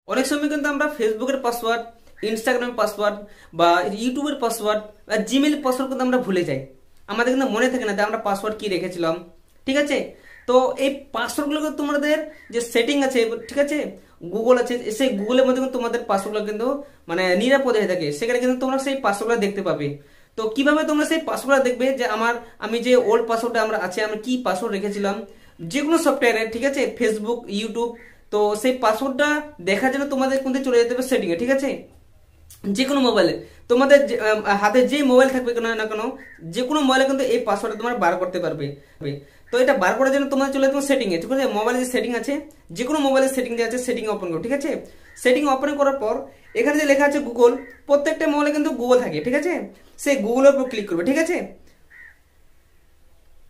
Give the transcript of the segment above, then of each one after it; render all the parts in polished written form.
অনেক সময় কিন্তু আমরা ফেসবুকের পাসওয়ার্ড, ইনস্টাগ্রামের পাসওয়ার্ড বা ইউটিউবের পাসওয়ার্ড বা জিমেল পাসওয়ার্ড কিন্তু আমরা ভুলে যাই। আমাদের কিন্তু মনে থাকে না যে আমরা পাসওয়ার্ড কি রেখেছিলাম। ঠিক আছে, তো এই পাসওয়ার্ডগুলো তোমাদের যে সেটিং আছে, ঠিক আছে, গুগল আছে, সেই গুগলের মধ্যে কিন্তু তোমাদের পাসওয়ার্ডগুলো কিন্তু মানে নিরাপদ হয়ে থাকে, সেখানে কিন্তু তোমরা সেই পাসওয়ার্ডগুলো দেখতে পাবে। তো কিভাবে তোমরা সেই পাসওয়ার্ডটা দেখবে যে আমি যে ওল্ড পাসওয়ার্ডটা আমরা আছে, আমি কি পাসওয়ার্ড রেখেছিলাম যে কোনো সফটওয়্যারে, ঠিক আছে, ফেসবুক, ইউটিউব। তো সেই পাসওয়ার্ডটা দেখার জন্য তোমাদের কিন্তু চলে যেতে হবে সেটিংয়ে। ঠিক আছে, যে কোনো মোবাইলে তোমাদের হাতে যে মোবাইল থাকবে কেন না কেন, যে কোনো মোবাইলে কিন্তু এই পাসওয়ার্ডটা তোমরা বার করতে পারবে। তো এটা বার করার জন্য তোমাদের চলে যেতে সেটিং এ। ঠিক আছে, মোবাইলের যে সেটিং আছে, যে কোনো মোবাইলের সেটিং যে আছে, সেটিং ওপেন করো। ঠিক আছে, সেটিং ওপেন করার পর এখানে যে লেখা আছে গুগল, প্রত্যেকটা মোবাইলে কিন্তু গুগল থাকে। ঠিক আছে, সেই গুগলের উপর ক্লিক করবে। ঠিক আছে,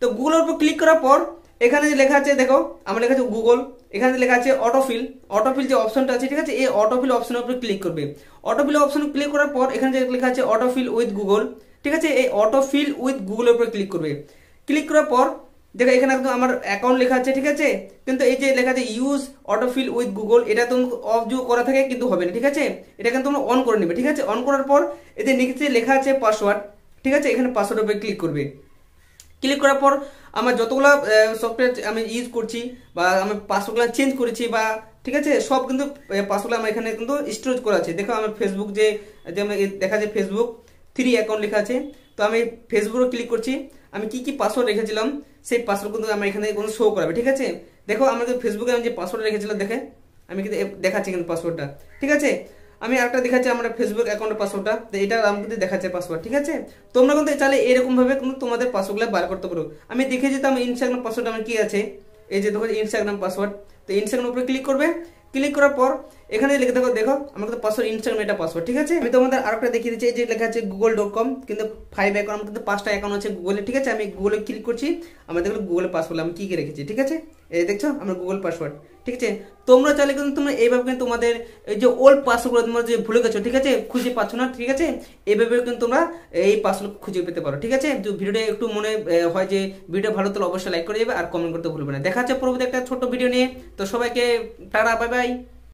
তো গুগলের উপর ক্লিক করার পর এখানে যে লেখা আছে, দেখো আমার লেখা আছে গুগল, এখানে যে লেখা আছে অটোফিল, অটোফিল যে অপশনটা আছে, ঠিক আছে, এই অটোফিল অপশনের উপর ক্লিক করবে। অটোফিল অপশন ক্লিক করার পর এখানে যে লেখা আছে অটোফিল উইথ গুগল, ঠিক আছে, এই অটোফিল উইথ গুগলের উপর ক্লিক করবে। ক্লিক করার পর দেখো এখানে একদম আমার অ্যাকাউন্ট লেখা আছে। ঠিক আছে, কিন্তু এই যে লেখা আছে ইউজ অটোফিল উইথ গুগল, এটা তুমি অফ যদি করা থাকে কিন্তু হবে না। ঠিক আছে, এটা কিন্তু তোমরা অন করে নেবে। ঠিক আছে, অন করার পর এতে নিচে লেখা আছে পাসওয়ার্ড, ঠিক আছে, এখানে পাসওয়ার্ডের উপর ক্লিক করবে। ক্লিক করার পর আমার যতগুলো সফটওয়্যার আমি ইউজ করছি বা আমি পাসওয়ার্ডগুলো চেঞ্জ করেছি বা, ঠিক আছে, সব কিন্তু পাসওয়ার্ড আমার এখানে কিন্তু স্টোরেজ করা আছে। দেখো আমার ফেসবুক যে দেখা যায় ফেসবুক 3 অ্যাকাউন্ট লেখা আছে, তো আমি ফেসবুকে ক্লিক করছি, আমি কি কি পাসওয়ার্ড রেখেছিলাম সেই পাসওয়ার্ড কিন্তু আমার এখানে কোনো শো করাবে। ঠিক আছে, দেখো আমাদের ফেসবুকে আমি যে পাসওয়ার্ড রেখেছিলাম, দেখে আমি কিন্তু দেখাচ্ছি কিন্তু পাসওয়ার্ডটা। ঠিক আছে, আমি একটা দেখাচ্ছি আমার ফেসবুক অ্যাকাউন্টের পাসওয়ার্ডটা, তো এটা আমি কিন্তু দেখাচ্ছে পাসওয়ার্ড। ঠিক আছে, তোমরা কিন্তু চাইলে এরকম ভাবে কিন্তু তোমাদের পাসওয়ার্ডগুলো বার করতে পারো। আমি দেখে যেতাম ইনস্টাগ্রাম পাসওয়ার্ড আমার কি আছে, এই যে দেখো ইনস্টাগ্রাম পাসওয়ার্ড, তো ইনস্টাগ্রাম উপরে ক্লিক করবে। ক্লিক করার পর এখানে লিখে দেখো, দেখো আমার কিন্তু পাসওয়ার্ড ইনস্টাগ্রাম এটা পাসওয়ার্ড। ঠিক আছে, আমি তোমাদের আরেকটা দেখিয়ে দিচ্ছি, এই যে লেখা আছে google.com, কিন্তু 5 অ্যাকাউন্ট, আমার কিন্তু 5টা অ্যাকাউন্ট আছে গুগলে। ঠিক আছে, আমি গুগলে ক্লিক করছি, আমার দেখো গুগলে পাসওয়ার্ড আমি কি কি রেখেছি। ঠিক আছে, এই দেখছো আমার গুগল পাসওয়ার্ড। ঠিক আছে, তোমরা চাইলে কিন্তু তোমরা এইভাবে কিন্তু তোমাদের এই যে ওল্ড পাসওয়ার্ড তোমরা যে ভুলে গেছো, ঠিক আছে, খুঁজে পাচ্ছ না, ঠিক আছে, এইভাবে কিন্তু তোমরা এই পাসওয়ার্ড খুঁজে পেতে পারো। ঠিক আছে, তো ভিডিওটা একটু মনে হয় যে ভিডিও ভালো, তাহলে অবশ্যই লাইক করে যাবে আর কমেন্ট করতে ভুলবে না। দেখা যাচ্ছে পরবর্তী একটা ছোট্ট ভিডিও নিয়ে। তো সবাইকে টাটা, বাই বাই।